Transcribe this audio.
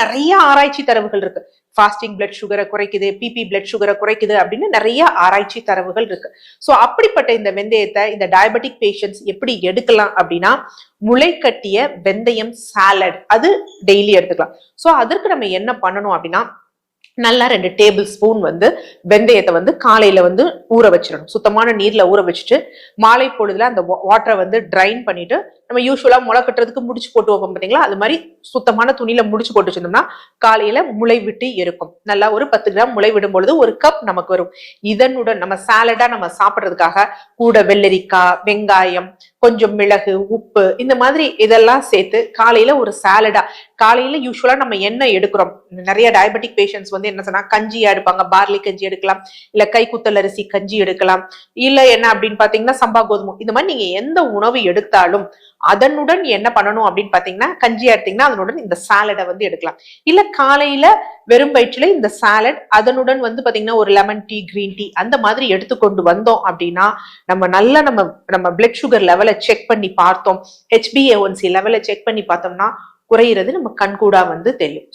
நிறைய ஆராய்ச்சி தரவுகள் இருக்கு. ஃபாஸ்டிங் பிளட் சுகரை குறைக்குது, பிபி பிளட் சுகரை குறைக்குது அப்படின்னு நிறைய ஆராய்ச்சி தரவுகள் இருக்கு. சோ அப்படிப்பட்ட இந்த வெந்தயத்தை இந்த டயபெட்டிக் பேஷண்ட்ஸ் எப்படி எடுக்கலாம் அப்படின்னா, முளை கட்டிய வெந்தயம் சாலட் அது டெய்லி எடுத்துக்கலாம். சோ அதற்கு நம்ம என்ன பண்ணணும் அப்படின்னா, நல்லா 2 டேபிள் ஸ்பூன் வெந்தயத்தை காலையில ஊற வச்சிடணும். சுத்தமான நீர்ல ஊற வச்சுட்டு மாலை பொழுதுல அந்த வாட்டரை ட்ரைன் பண்ணிட்டு, நம்ம யூஸ்வலா முளை கட்டுறதுக்கு முடிச்சு போட்டு வைப்போம் பாத்தீங்களா, அது மாதிரி சுத்தமான துணியில முடிச்சு போட்டு வச்சிருந்தோம்னா காலையில முளை விட்டு இருக்கும். நல்லா ஒரு 10 கிராம் முளை விடும் பொழுது 1 கப் நமக்கு வரும். இதனுடன் நம்ம சாலடா நம்ம சாப்பிடுறதுக்காக கூட வெள்ளரிக்காய், வெங்காயம், கொஞ்சம் மிளகு, உப்பு, இந்த மாதிரி இதெல்லாம் சேர்த்து காலையில ஒரு சாலடா. காலையில யூஸ்வலா நம்ம என்ன எடுக்கிறோம், நிறைய டயபெட்டிக் பேஷண்ட்ஸ் என்ன சொன்னா கஞ்சியா எடுப்பாங்க. பார்லி கஞ்சி எடுக்கலாம், இல்ல கைக்குத்தல் அரிசி கஞ்சி எடுக்கலாம், இல்ல என்ன அப்படின்னு பாத்தீங்கன்னா சம்பா கோதுமை. இந்த மாதிரி நீங்க எந்த உணவு எடுத்தாலும் அதனுடன் என்ன பண்ணணும் அப்படின்னு பாத்தீங்கன்னா, கஞ்சியா எடுத்தீங்கன்னா அதனுடன் இந்த சாலடை எடுக்கலாம். இல்ல காலையில வெறும் வயிற்றுல இந்த சாலட் அதனுடன் பாத்தீங்கன்னா ஒரு லெமன் டீ, கிரீன் டீ அந்த மாதிரி எடுத்துக்கொண்டு வந்தோம் அப்படின்னா நம்ம பிளட் சுகர் லெவலை செக் பண்ணி பார்த்தோம், HbA1c லெவலை செக் பண்ணி பார்த்தோம்னா குறையிறது நம்ம கண்கூடா தெரியும்.